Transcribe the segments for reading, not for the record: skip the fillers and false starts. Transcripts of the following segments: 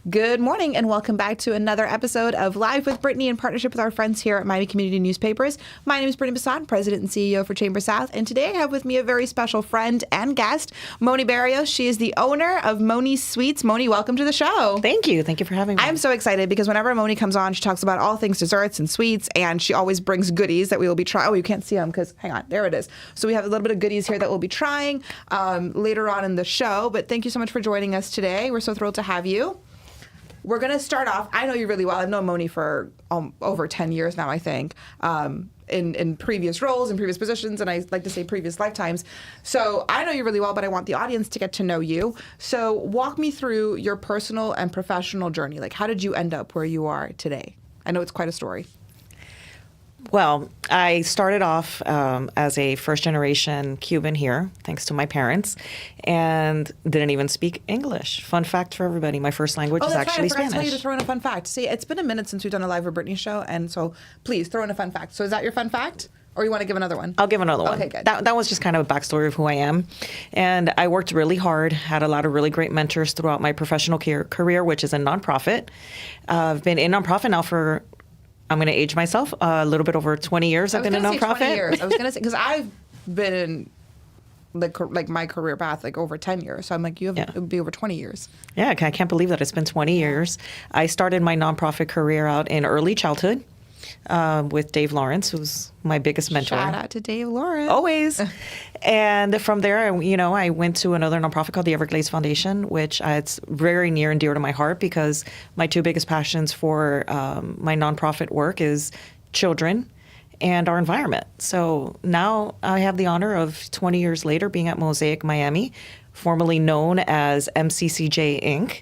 Good morning and welcome back to another episode of Live with Brittnie in partnership with our friends here at Miami Community Newspapers. My name is Brittnie Bassan, President and CEO for Chamber South, and today I have with me a very special friend and guest, Moni Barrios. She is the owner of Moni Sweets. Moni, welcome to the show. Thank you. Thank you for having me. I'm so excited because whenever Moni comes on, she talks about all things desserts and sweets, and she always brings goodies that we will be trying. Oh, you can't see them because, hang on, there it is. So we have a little bit of goodies here that we'll be trying later on in the show, but thank you so much for joining us today. We're so thrilled to have you. We're going to start off. I know you really well. I've known Moni for over 10 years now, I think, in previous roles, in previous positions, and I like to say previous lifetimes. So I know you really well, but I want the audience to get to know you. So walk me through your personal and professional journey. Like, how did you end up where you are today? I know it's quite a story. Well, I started off as a first-generation Cuban here, thanks to my parents, and didn't even speak English. Fun fact for everybody, my first language is actually Spanish. I forgot to tell you to throw in a fun fact. See, it's been a minute since we've done a Live with Brittnie show, and so please throw in a fun fact. So is that your fun fact? Or you want to give another one? I'll give another one. Okay, good. That was just kind of a backstory of who I am. And I worked really hard, had a lot of really great mentors throughout my professional career, which is in nonprofit. I've been in nonprofit now for, I'm going to age myself, a little bit over 20 years I've been in nonprofit. 20 years. I was going to say, because I've been in like my career path like over 10 years. So I'm like, it would be over 20 years. Yeah, I can't believe that it's been 20 years. I started my nonprofit career out in early childhood. With Dave Lawrence, who's my biggest mentor. Shout out to Dave Lawrence. Always. And from there, I went to another nonprofit called the Everglades Foundation, which it's very near and dear to my heart because my two biggest passions for my nonprofit work is children and our environment. So now I have the honor of 20 years later being at Mosaic Miami, formerly known as MCCJ Inc.,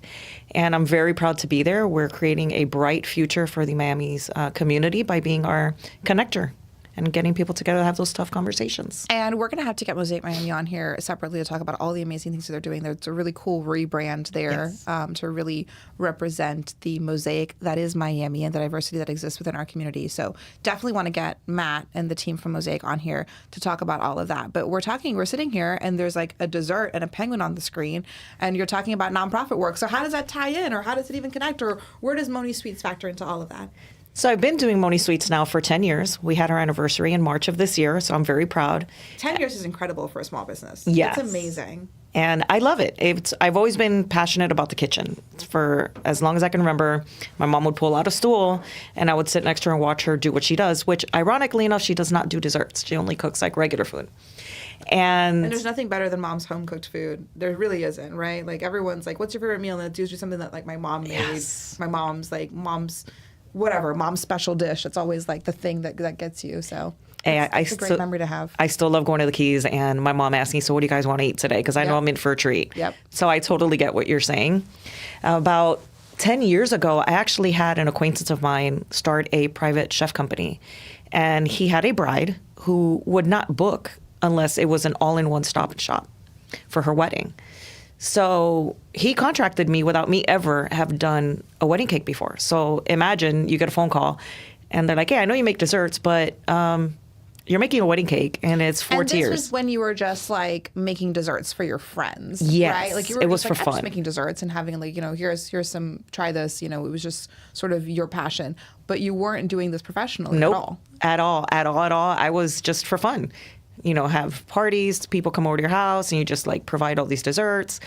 and I'm very proud to be there. We're creating a bright future for the Miami's community by being our connector and getting people together to have those tough conversations. And we're going to have to get Mosaic Miami on here separately to talk about all the amazing things that they're doing. There's a really cool rebrand there to really represent the mosaic that is Miami and the diversity that exists within our community. So definitely want to get Matt and the team from Mosaic on here to talk about all of that. But we're sitting here and there's like a dessert and a penguin on the screen and you're talking about nonprofit work. So how does that tie in or how does it even connect or where does Moni Sweets factor into all of that? So I've been doing Moni Sweets now for 10 years. We had our anniversary in March of this year, so I'm very proud. 10 years is incredible for a small business. Yes. It's amazing. And I love it. I've always been passionate about the kitchen. For as long as I can remember, my mom would pull out a stool, and I would sit next to her and watch her do what she does, which, ironically enough, she does not do desserts. She only cooks, like, regular food. And there's nothing better than mom's home-cooked food. There really isn't, right? Like, everyone's like, what's your favorite meal? And it's usually something that, like, my mom made. Yes. My mom's mom's special dish. It's always like the thing that gets you. So it's a great memory to have. I still love going to the Keys and my mom asking, so what do you guys want to eat today? Because I know I'm in for a treat. Yep. So I totally get what you're saying. About 10 years ago, I actually had an acquaintance of mine start a private chef company. And he had a bride who would not book unless it was an all-in-one stop and shop for her wedding. So he contracted me without me ever have done a wedding cake before. So imagine you get a phone call and they're like, hey, I know you make desserts, but you're making a wedding cake and it's 4 tiers. And this was when you were just like making desserts for your friends, yes, right? Like you were it was just, for fun. Just making desserts and having like, here's some, try this, it was just sort of your passion, but you weren't doing this professionally at all. I was just for fun. Have parties, people come over to your house and you just like provide all these desserts,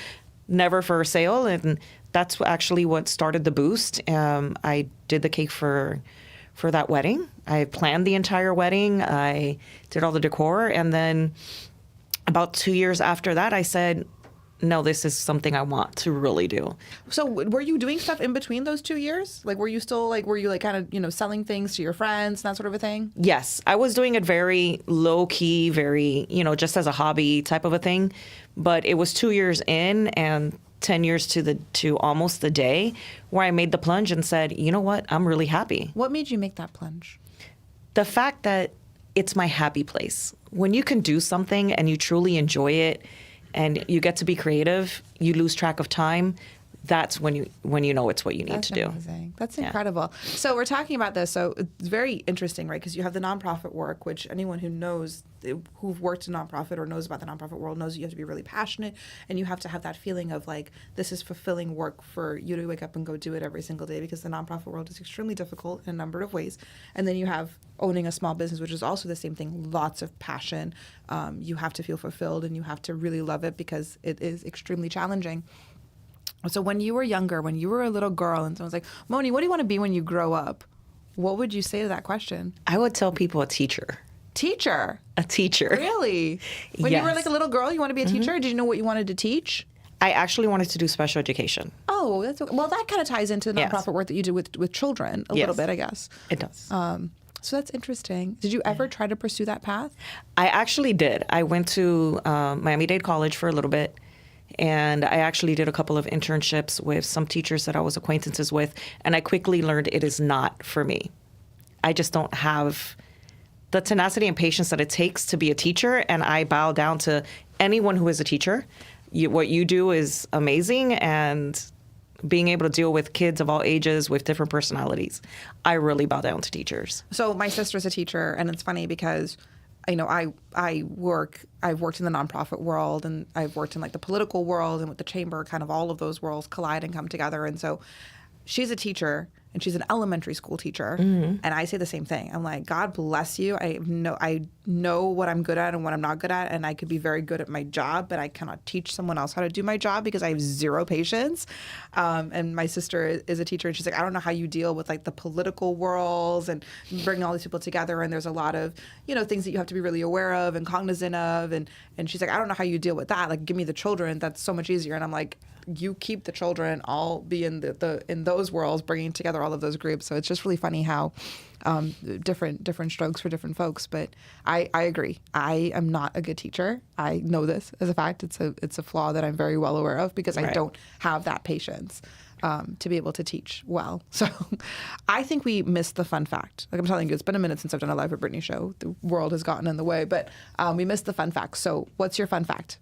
never for sale. And that's actually what started the boost. I did the cake for that wedding. I planned the entire wedding. I did all the decor. And then about 2 years after that, I said, no, this is something I want to really do. So were you doing stuff in between those 2 years? Like, were you kind of, selling things to your friends and that sort of a thing? Yes. I was doing it very low key, very, just as a hobby type of a thing. But it was 2 years in and 10 years to almost the day where I made the plunge and said, you know what? I'm really happy. What made you make that plunge? The fact that it's my happy place. When you can do something and you truly enjoy it, and you get to be creative, you lose track of time. That's when you know it's what you need to do. That's amazing. That's incredible. So we're talking about this. So it's very interesting, right? Because you have the nonprofit work, which anyone who knows who've worked in nonprofit or knows about the nonprofit world knows you have to be really passionate, and you have to have that feeling of like this is fulfilling work for you to wake up and go do it every single day, because the nonprofit world is extremely difficult in a number of ways. And then you have owning a small business, which is also the same thing. Lots of passion. You have to feel fulfilled, and you have to really love it because it is extremely challenging. So when you were younger, when you were a little girl, and someone's like, Moni, what do you want to be when you grow up? What would you say to that question? I would tell people a teacher. Teacher. A teacher. Really? When you were Yes. like a little girl, you want to be a teacher? Did you know what you wanted to teach? I actually wanted to do special education. Oh, that's okay. Well, that kind of ties into the Yes. nonprofit work that you do with children a little Yes. bit, I guess. It does. So that's interesting. Did you ever try to pursue that path? I actually did. I went to Miami-Dade College for a little bit, and I actually did a couple of internships with some teachers that I was acquaintances with, and I quickly learned it is not for me. I just don't have the tenacity and patience that it takes to be a teacher, and I bow down to anyone who is a teacher. What you do is amazing, and being able to deal with kids of all ages with different personalities, I really bow down to teachers. So my sister's a teacher, and it's funny because I've worked in the nonprofit world, and I've worked in like the political world, and with the chamber, kind of all of those worlds collide and come together. And so she's a teacher, and she's an elementary school teacher. And I say the same thing. I'm like, God bless you. I know what I'm good at and what I'm not good at, and I could be very good at my job, but I cannot teach someone else how to do my job because I have zero patience. And my sister is a teacher, and she's like, I don't know how you deal with like the political worlds and bringing all these people together. And there's a lot of, things that you have to be really aware of and cognizant of. And she's like, I don't know how you deal with that. Like, give me the children. That's so much easier. And I'm like, you keep the children, I'll be in in those worlds, bringing together all of those groups. So it's just really funny how different strokes for different folks. But I agree. I am not a good teacher. I know this as a fact. It's a flaw that I'm very well aware of because I don't have that patience to be able to teach well. So I think we missed the fun fact. Like I'm telling you, it's been a minute since I've done a live at Brittnie show. The world has gotten in the way, but we missed the fun fact. So what's your fun fact?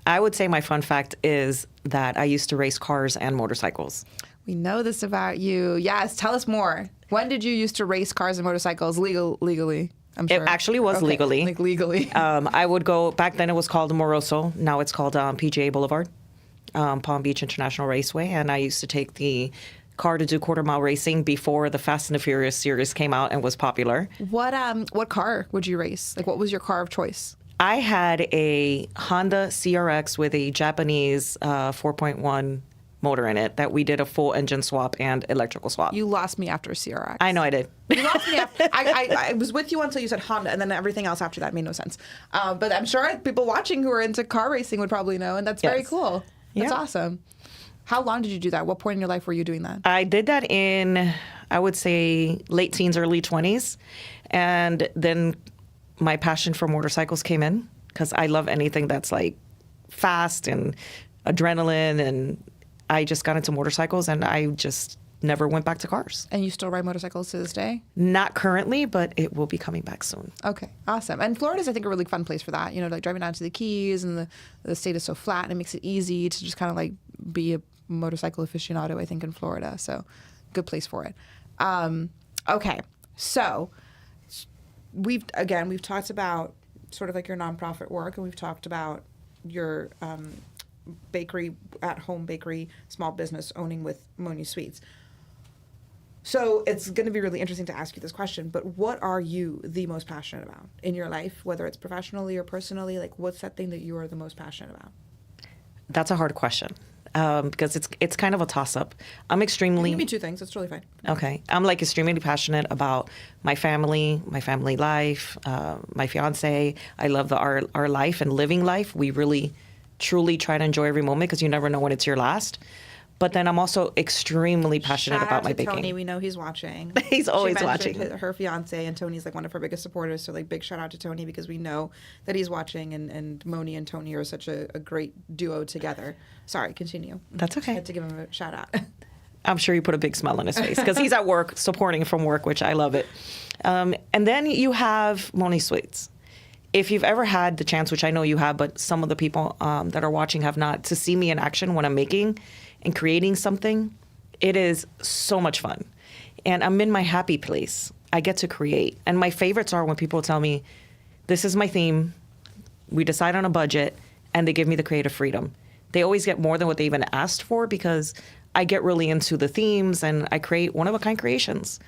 I would say my fun fact is that I used to race cars and motorcycles. We know this about you. Yes, tell us more. When did you used to race cars and motorcycles legally? I'm sure. It actually was legally. Like legally. I would go, back then it was called Moroso. Now it's called PGA Boulevard, Palm Beach International Raceway. And I used to take the car to do quarter-mile racing before the Fast and the Furious series came out and was popular. What car would you race? Like, what was your car of choice? I had a Honda CRX with a Japanese 4.1 motor in it that we did a full engine swap and electrical swap. You lost me after CRX. I know I did. You lost me after. I was with you until you said Honda, and then everything else after that made no sense. But I'm sure people watching who are into car racing would probably know, and that's very cool. That's awesome. How long did you do that? What point in your life were you doing that? I did that in, I would say, late teens, early 20s. And then my passion for motorcycles came in because I love anything that's like fast and adrenaline, and I just got into motorcycles and I just never went back to cars. And you still ride motorcycles to this day? Not currently, but it will be coming back soon. Okay, awesome. And Florida's, I think, a really fun place for that. Like driving down to the Keys, and the state is so flat, and it makes it easy to just kind of like be a motorcycle aficionado, I think, in Florida. So good place for it. Okay, so we've talked about sort of like your nonprofit work, and we've talked about your bakery, at-home bakery, small business owning with Moni Sweets. So it's going to be really interesting to ask you this question, but what are you the most passionate about in your life, whether it's professionally or personally? Like, what's that thing that you are the most passionate about? That's a hard question because it's kind of a toss-up. I'm extremely... Give me two things. That's totally fine. Okay. I'm like extremely passionate about my family life, my fiance. I love our life and living life. We really, truly try to enjoy every moment because you never know when it's your last. But then I'm also extremely passionate about my baking. Tony, we know he's watching. He's always watching. Her fiance, and Tony's like one of her biggest supporters. So like big shout out to Tony because we know that he's watching, and Moni and Tony are such a great duo together. Sorry, continue. That's okay. I had to give him a shout out. I'm sure you put a big smile on his face because he's at work supporting from work, which I love it. And then you have Moni Sweets. If you've ever had the chance, which I know you have, but some of the people that are watching have not, to see me in action when I'm making and creating something, it is so much fun. And I'm in my happy place. I get to create. And my favorites are when people tell me, this is my theme. We decide on a budget, and they give me the creative freedom. They always get more than what they even asked for because I get really into the themes and I create one-of-a-kind creations.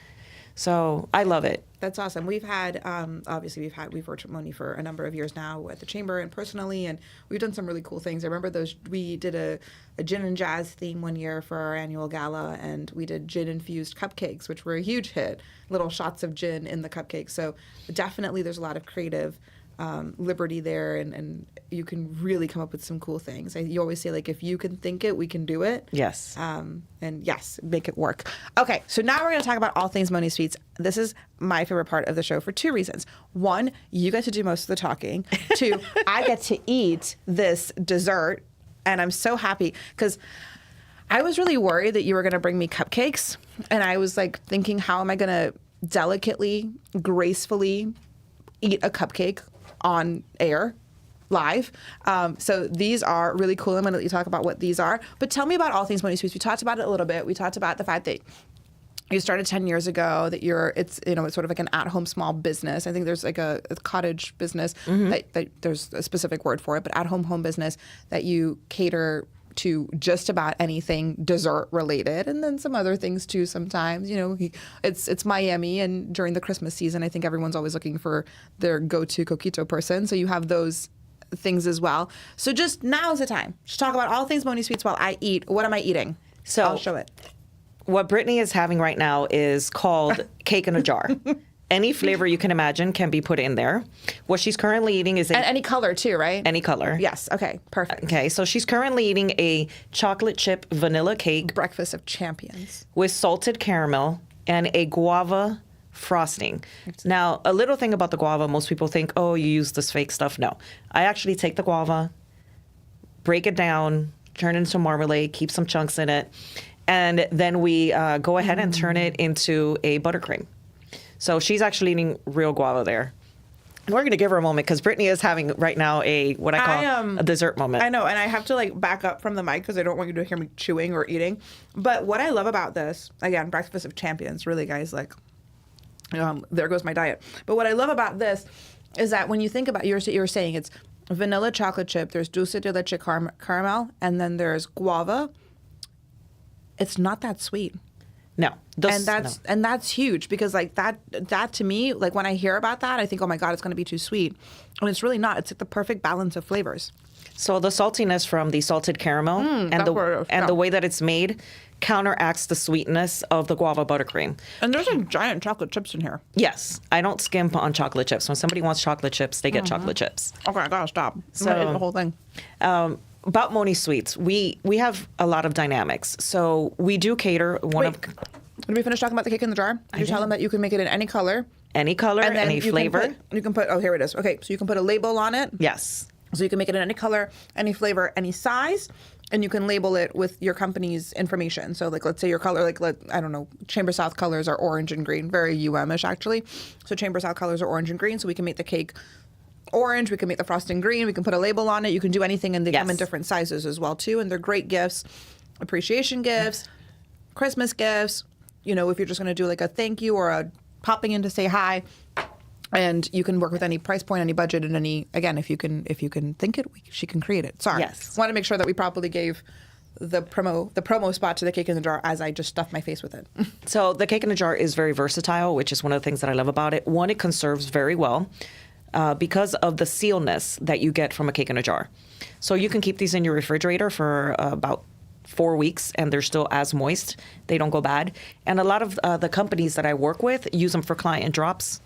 So I love it. That's awesome. We've had, obviously, we've worked with Moni for a number of years now at the chamber and personally, and we've done some really cool things. I remember we did a gin and jazz theme one year for our annual gala, and we did gin-infused cupcakes, which were a huge hit, little shots of gin in the cupcakes. So definitely there's a lot of creative liberty there, and you can really come up with some cool things. You always say, like, if you can think it, we can do it. Yes. And yes, make it work. Okay, so now we're going to talk about all things Moni Sweets. This is my favorite part of the show for two reasons. One, you get to do most of the talking. Two, I get to eat this dessert, and I'm so happy because I was really worried that you were going to bring me cupcakes, and I was like thinking, how am I going to delicately, gracefully eat a cupcake on air live. So these are really cool. I'm going to let you talk about what these are. But tell me about all things Moni Sweets. We talked about it a little bit. We talked about the fact that you started 10 years ago, that it's sort of like an at-home small business. I think there's like a cottage business that there's a specific word for it, but at-home home business that you cater to just about anything dessert related, and then some other things too sometimes. It's Miami, and during the Christmas season, I think everyone's always looking for their go-to coquito person. So you have those things as well. So just now is the time. Just talk about all things Moni Sweets while I eat. What am I eating? So I'll show it. What Brittnie is having right now is called cake in a jar. Any flavor you can imagine can be put in there. What she's currently eating is And any color too, right? any color. Yes. Okay. Perfect. Okay, so she's currently eating a chocolate chip vanilla cake Breakfast of champions. with salted caramel and a guava frosting. Now, a little thing about the guava, most people think, oh, you use this fake stuff. No. I actually take the guava, break it down, turn it into marmalade, keep some chunks in it, and then we go ahead and turn it into a buttercream. So she's actually eating real guava there. We're going to give her a moment because Brittnie is having right now what I call a dessert moment. I know, and I have to like back up from the mic because I don't want you to hear me chewing or eating. But what I love about this, again, breakfast of champions, really, guys, like, there goes my diet. But what I love about this is that when you think about, you're saying it's vanilla chocolate chip, there's dulce de leche caramel, and then there's guava. It's not that sweet. No. And that's huge because like that to me, like when I hear about that, I think, oh my God, it's going to be too sweet. And it's really not. It's like the perfect balance of flavors. So the saltiness from the salted caramel and the way that it's made counteracts the sweetness of the guava buttercream. And there's some giant chocolate chips in here. Yes. I don't skimp on chocolate chips. When somebody wants chocolate chips, they get chocolate chips. Okay, I gotta stop. So- I'm gonna eat the whole thing. About Moni Sweets, we have a lot of dynamics. So we do cater Did we finish talking about the cake in the jar? You tell them that you can make it in any color. any color, And then any flavor. You can put, oh, here it is. Okay, so you can put a label on it. Yes. So you can make it in any color, any flavor, any size, and you can label it with your company's information. So like, let's say your color, I don't know, Chamber South colors are orange and green, very UM-ish actually. So Chamber South colors are orange and green, so we can make the cake orange, we can make the frosting green, we can put a label on it, you can do anything, and they come in different sizes as well too, and they're great gifts, appreciation gifts, Christmas gifts, if you're just going to do like a thank you or a popping in to say hi. And you can work with any price point, any budget, and any, again, if you can think it, she can create it. Sorry. Yes. Want to make sure that we properly gave the promo spot to the cake in the jar as I just stuffed my face with it. So the cake in a jar is very versatile, which is one of the things that I love about it. One, it conserves very well because of the sealness that you get from a cake in a jar. So you can keep these in your refrigerator for about 4 weeks and they're still as moist. They don't go bad. And a lot of the companies that I work with use them for client drops,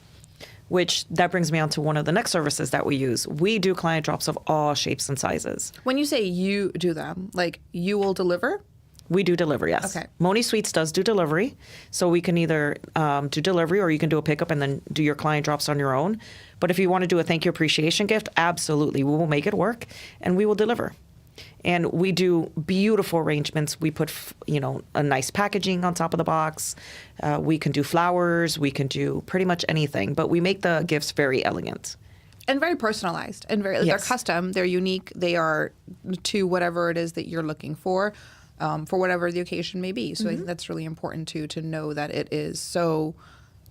which that brings me on to one of the next services that we use. We do client drops of all shapes and sizes. When you say you do them, like you will deliver? We do delivery, yes. Okay. Moni Sweets does do delivery. So we can either do delivery or you can do a pickup and then do your client drops on your own. But if you want to do a thank you appreciation gift, absolutely. We will make it work and we will deliver. And we do beautiful arrangements. We put, a nice packaging on top of the box. We can do flowers. We can do pretty much anything. But we make the gifts very elegant. And very personalized. And they're custom. They're unique. They are to whatever it is that you're looking for whatever the occasion may be. So I think that's really important, too, to know that it is so,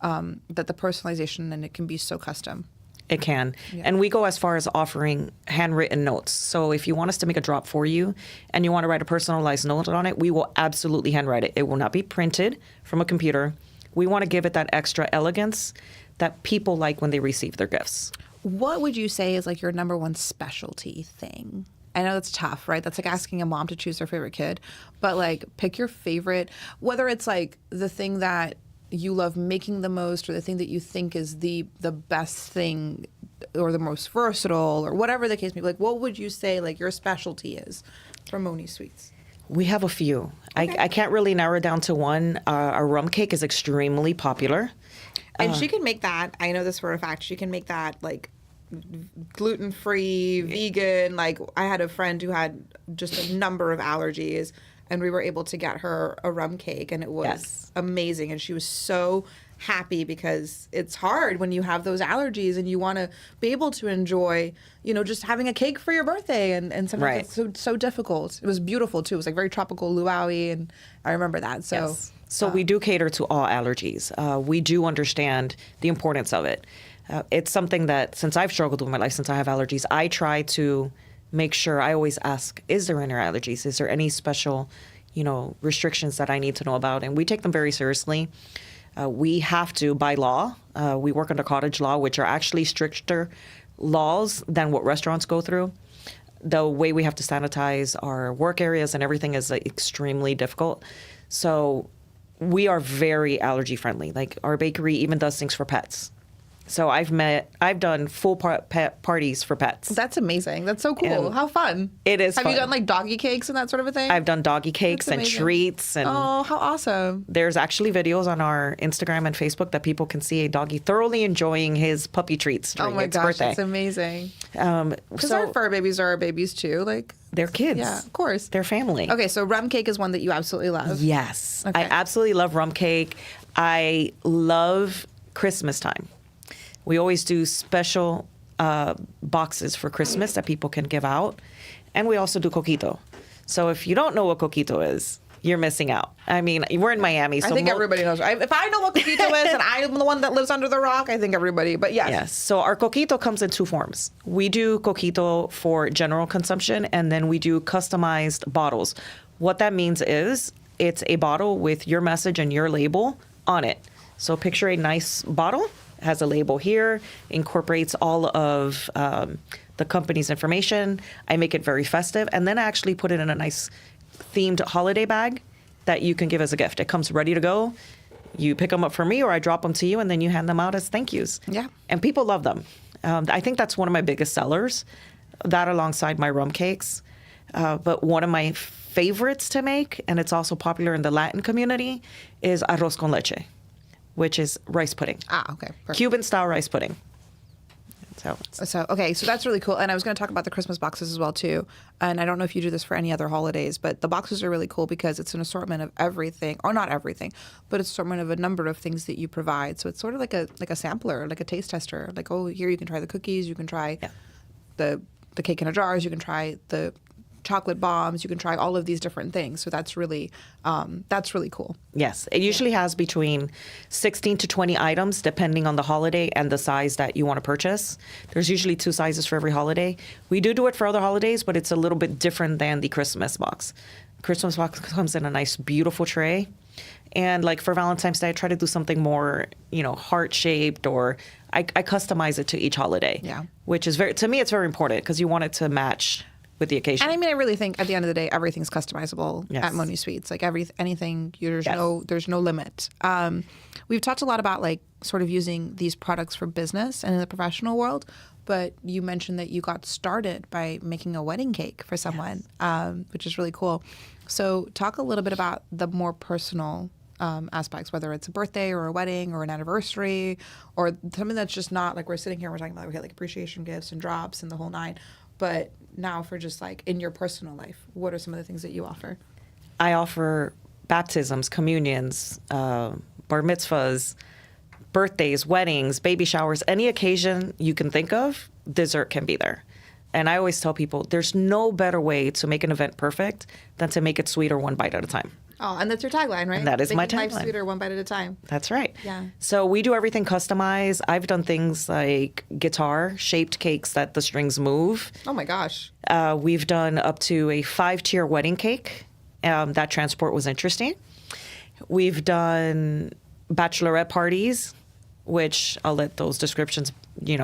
that the personalization and it can be so custom. It can. And we go as far as offering handwritten notes. So if you want us to make a drop for you and you want to write a personalized note on it, we will absolutely handwrite it. It will not be printed from a computer. We want to give it that extra elegance that people like when they receive their gifts. What would you say is like your number one specialty thing? I know that's tough, right? That's like asking a mom to choose their favorite kid. But like pick your favorite, whether it's like the thing that you love making the most or the thing that you think is the best thing or the most versatile or whatever the case may be. Like what would you say like your specialty is for Moni Sweets? We have a few. Okay. I can't really narrow it down to one. Our rum cake is extremely popular. And she can make that. I know this for a fact. She can make that like gluten-free, vegan. Like I had a friend who had just a number of allergies, and we were able to get her a rum cake, and it was amazing. And she was so happy because it's hard when you have those allergies and you want to be able to enjoy, you know, just having a cake for your birthday. And sometimes it's so difficult. It was beautiful too. It was like very tropical luau-y, and I remember that. So. So we do cater to all allergies. We do understand the importance of it. It's something that since I've struggled with my life, since I have allergies, I try to make sure, I always ask, is there any allergies? Is there any special, you know, restrictions that I need to know about? And we take them very seriously. We have to, by law, we work under cottage law, which are actually stricter laws than what restaurants go through. The way we have to sanitize our work areas and everything is extremely difficult. So we are very allergy friendly. Like our bakery even does things for pets. So I've done full pet parties for pets. That's amazing. That's so cool. And how fun. It is Have fun. you done like doggy cakes and that sort of a thing? I've done doggy cakes That's and amazing. treats. And oh, how awesome. there's actually videos on our Instagram and Facebook that people can see a doggy thoroughly enjoying his puppy treats during Oh my its gosh, birthday. that's amazing. Because So our fur babies are our babies too. Like, they're kids. yeah, of course. They're family. Okay, so rum cake is one that you absolutely love. Yes. Okay. I absolutely love rum cake. I love Christmas time. We always do special boxes for Christmas that people can give out. And we also do coquito. So if you don't know what coquito is, you're missing out. I mean, we're in Miami. So I think everybody knows. If I know what coquito is and I'm the one that lives under the rock, I think everybody. But yes. Yes. So our coquito comes in two forms. We do coquito for general consumption, and then we do customized bottles. What that means is it's a bottle with your message and your label on it. So picture a nice bottle, has a label here, incorporates all of the company's information. I make it very festive, and then I actually put it in a nice themed holiday bag that you can give as a gift. It comes ready to go. You pick them up for me, or I drop them to you, and then you hand them out as thank yous. Yeah. And people love them. I think that's one of my biggest sellers, that alongside my rum cakes. But one of my favorites to make, and it's also popular in the Latin community, is arroz con leche, which is rice pudding. Ah, okay. Perfect. Cuban-style rice pudding. So that's really cool. And I was going to talk about the Christmas boxes as well too. And I don't know if you do this for any other holidays, but the boxes are really cool because it's an assortment of everything, or not everything, but it's an assortment of a number of things that you provide. So it's sort of like a sampler, like a taste tester. Like, oh, here you can try the cookies, you can try the cake in a jars, you can try the chocolate bombs, you can try all of these different things. So that's really cool. Yes. It usually has between 16 to 20 items depending on the holiday and the size that you want to purchase. There's usually 2 sizes for every holiday. We do it for other holidays, but it's a little bit different than the Christmas box. Christmas box comes in a nice, beautiful tray. And like for Valentine's Day, I try to do something more, heart-shaped, or I customize it to each holiday. Yeah. Which is to me, it's very important because you want it to match with the occasion. And I mean, I really think at the end of the day, everything's customizable at Moni Sweets. Like anything, there's no limit. We've talked a lot about like sort of using these products for business and in the professional world, but you mentioned that you got started by making a wedding cake for someone, which is really cool. So talk a little bit about the more personal aspects, whether it's a birthday or a wedding or an anniversary or something that's just not like we're sitting here and we're talking about, okay, like appreciation gifts and drops and the whole nine. But now for just like in your personal life, what are some of the things that you offer? I offer baptisms, communions, bar mitzvahs, birthdays, weddings, baby showers, any occasion you can think of, dessert can be there. And I always tell people there's no better way to make an event perfect than to make it sweeter one bite at a time. Oh, and that's your tagline, right? And that is my Making life tagline. sweeter, one bite at a time. That's right. Yeah. So we do everything customized. I've done things like guitar-shaped cakes that the strings move. Oh my gosh. We've done up to a 5-tier wedding cake. That transport was interesting. We've done bachelorette parties, which I'll let those descriptions,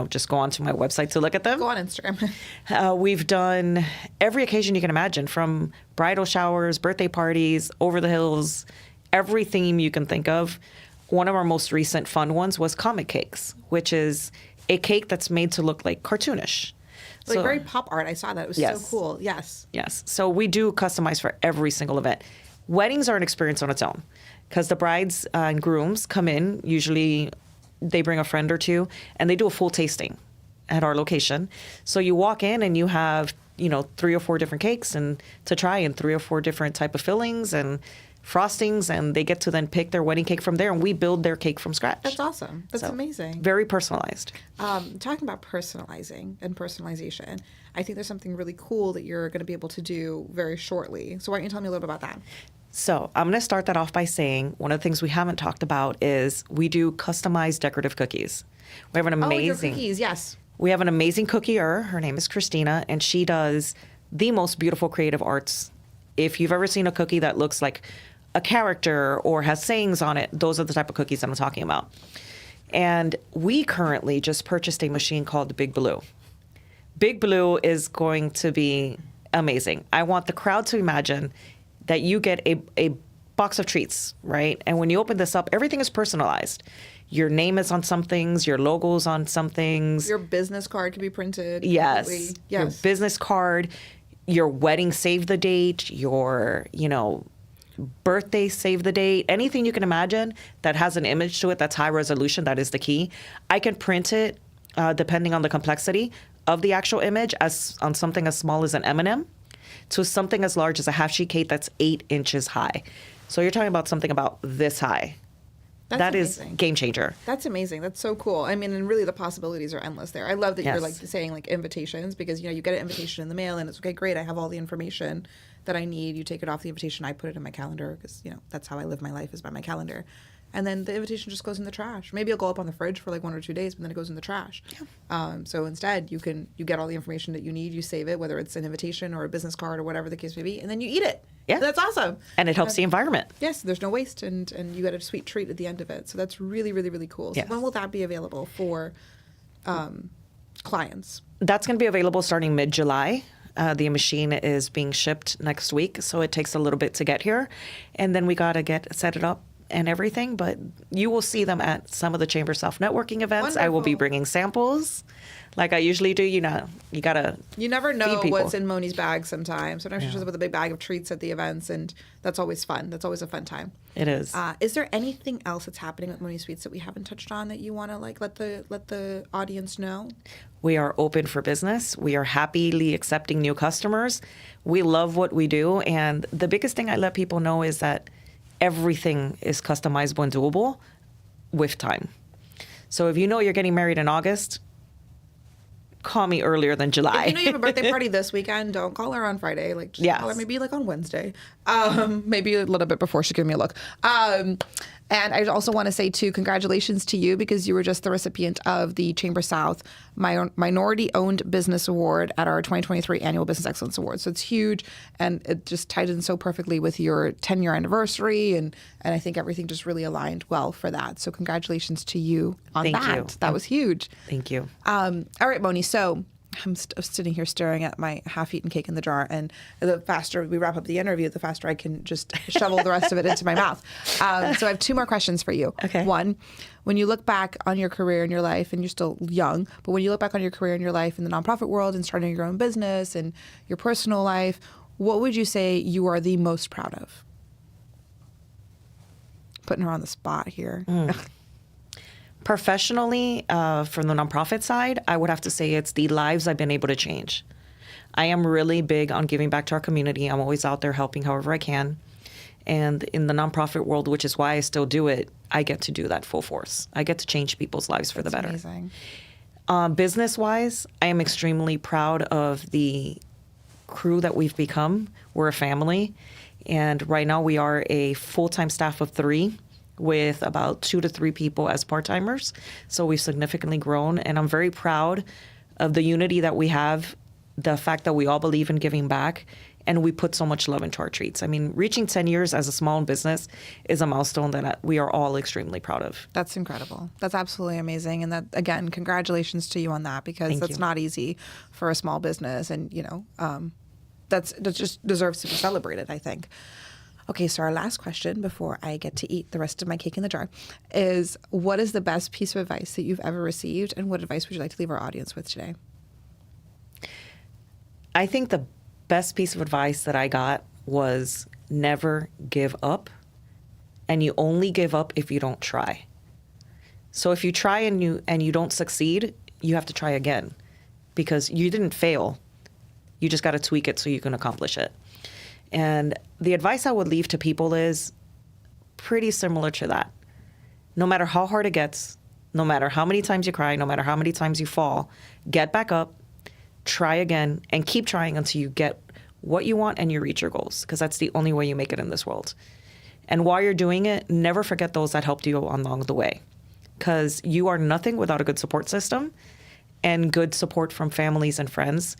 just go onto my website to look at them. Go on Instagram. We've done every occasion you can imagine, from bridal showers, birthday parties, over the hills, every theme you can think of. One of our most recent fun ones was comic cakes, which is a cake that's made to look like cartoonish. Like very pop art. I saw that. It was so cool. Yes. Yes. So we do customize for every single event. Weddings are an experience on its own because the brides and grooms come in, usually they bring a friend or two, and they do a full tasting at our location. So you walk in and you have, 3 or 4 different cakes and to try, and 3 or 4 different type of fillings and frostings, and they get to then pick their wedding cake from there, and we build their cake from scratch. That's awesome. That's amazing. Very personalized. Talking about personalizing and personalization, I think there's something really cool that you're going to be able to do very shortly. So why don't you tell me a little bit about that? So I'm going to start that off by saying one of the things we haven't talked about is we do customized decorative cookies. We have an amazing... Oh, your cookies, yes. We have an amazing cookier. Her name is Christina, and she does the most beautiful creative arts. If you've ever seen a cookie that looks like a character or has sayings on it, those are the type of cookies that I'm talking about. And we currently just purchased a machine called Big Blue. Big Blue is going to be amazing. I want the crowd to imagine that you get a box of treats, right? And when you open this up, everything is personalized. Your name is on some things, your logo's on some things. Your business card can be printed. Yes. Yes. Your business card, your wedding save the date, your, birthday save the date, anything you can imagine that has an image to it that's high resolution, that is the key. I can print it depending on the complexity of the actual image on something as small as an M&M to something as large as a half sheet cake that's 8 inches high. So you're talking about something about this high. That is game changer. That's amazing. That's so cool. I mean, and really the possibilities are endless there. I love that you're Yes. saying invitations, because you get an invitation in the mail and it's okay, great, I have all the information that I need. You take it off the invitation, I put it in my calendar because that's how I live my life, is by my calendar. And then the invitation just goes in the trash. Maybe it'll go up on the fridge for 1 or 2 days, but then it goes in the trash. Yeah. So instead, you get all the information that you need. You save it, whether it's an invitation or a business card or whatever the case may be, and then you eat it. Yeah. That's awesome. And it helps the environment. Yes, there's no waste, and you get a sweet treat at the end of it. So that's really, really, really cool. So Yes. when will that be available for clients? That's going to be available starting mid-July. The machine is being shipped next week, so it takes a little bit to get here. And then we got to set it up and everything, but you will see them at some of the Chamber South networking events. Wonderful. I will be bringing samples like I usually do. You gotta You never know feed people. what's in Moni's bag sometimes. Sometimes she shows up with a big bag of treats at the events, and that's always fun. That's always a fun time. It is. Is there anything else that's happening with Moni Sweets that we haven't touched on that you want to let the audience know? We are open for business. We are happily accepting new customers. We love what we do, and the biggest thing I let people know is that everything is customizable and doable with time. So if you know you're getting married in August, call me earlier than July. If you have a birthday party this weekend, don't call her on Friday. Just Yes. call her maybe on Wednesday. Maybe a little bit before she gives me a look. And I also want to say, too, congratulations to you, because you were just the recipient of the Chamber South Minority-Owned Business Award at our 2023 Annual Business Excellence Award. So it's huge, and it just tied in so perfectly with your 10-year anniversary, and I think everything just really aligned well for that. So congratulations to you on Thank that. you. That was huge. Thank you. All right, Moni. So I'm sitting here staring at my half-eaten cake in the jar, and the faster we wrap up the interview, the faster I can just shovel the rest of it into my mouth. So I have 2 more questions for you. Okay. One, when you look back on your career and your life, and you're still young, but when you look back on your career and your life in the nonprofit world and starting your own business and your personal life, what would you say you are the most proud of? Putting her on the spot here. Professionally, from the nonprofit side, I would have to say it's the lives I've been able to change. I am really big on giving back to our community. I'm always out there helping however I can. And in the nonprofit world, which is why I still do it, I get to do that full force. I get to change people's lives for the better. Amazing. Business-wise, I am extremely proud of the crew that we've become. We're a family. And right now we are a full-time staff of 3 with about 2 to 3 people as part-timers. So we've significantly grown, and I'm very proud of the unity that we have, the fact that we all believe in giving back, and we put so much love into our treats. I mean, reaching 10 years as a small business is a milestone that we are all extremely proud of. That's incredible. That's absolutely amazing. And that, again, congratulations to you on that, because Thank that's you. not easy for a small business. And, that just deserves to be celebrated, I think. Okay, so our last question before I get to eat the rest of my cake in the jar is, what is the best piece of advice that you've ever received, and what advice would you like to leave our audience with today? I think the best piece of advice that I got was never give up, and you only give up if you don't try. So if you try and you don't succeed, you have to try again, because you didn't fail. You just got to tweak it so you can accomplish it. And the advice I would leave to people is pretty similar to that. No matter how hard it gets, no matter how many times you cry, no matter how many times you fall, get back up, try again, and keep trying until you get what you want and you reach your goals, because that's the only way you make it in this world. And while you're doing it, never forget those that helped you along the way, because you are nothing without a good support system and good support from families and friends.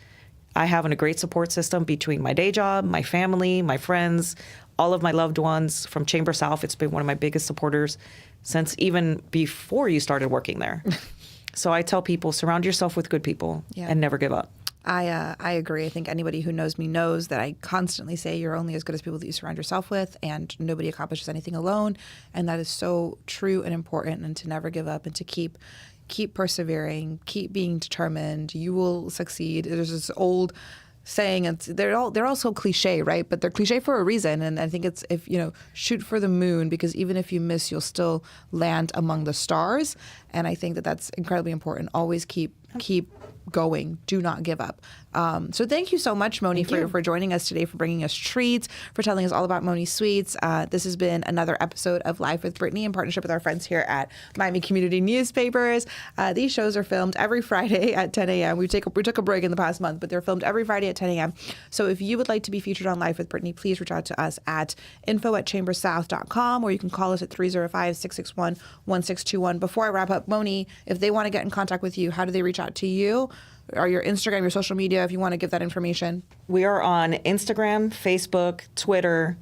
I have a great support system between my day job, my family, my friends, all of my loved ones from Chamber South. It's been one of my biggest supporters since even before you started working there. So I tell people, surround yourself with good people and never give up. I agree. I think anybody who knows me knows that I constantly say you're only as good as people that you surround yourself with, and nobody accomplishes anything alone. And that is so true and important, and to never give up and to keep persevering, keep being determined. You will succeed. There's this old saying, and they're all so cliche, right? But they're cliche for a reason. And I think it's, if shoot for the moon, because even if you miss, you'll still land among the stars. And I think that that's incredibly important. Always keep going. Do not give up. So thank you so much, Moni, for joining us today, for bringing us treats, for telling us all about Moni Sweets. This has been another episode of Life with Brittnie in partnership with our friends here at Miami Community Newspapers. These shows are filmed every Friday at 10 a.m. We took a break in the past month, but they're filmed every Friday at 10 a.m. So if you would like to be featured on Life with Brittnie, please reach out to us at info@chambersouth.com, or you can call us at 305-661-1621. Before I wrap up, Moni, if they want to get in contact with you, how do they reach out to you? Or your Instagram, your social media, if you want to give that information? We are on Instagram, Facebook, Twitter,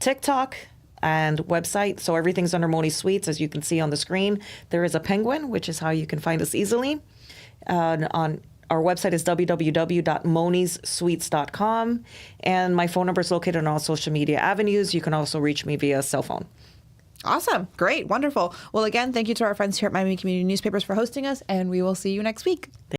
TikTok, and website. So everything's under Moni Sweets. As you can see on the screen, there is a penguin, which is how you can find us easily. On our website is www.monissweets.com. And my phone number is located on all social media avenues. You can also reach me via cell phone. Awesome. Great. Wonderful. Well, again, thank you to our friends here at Miami Community Newspapers for hosting us, and we will see you next week.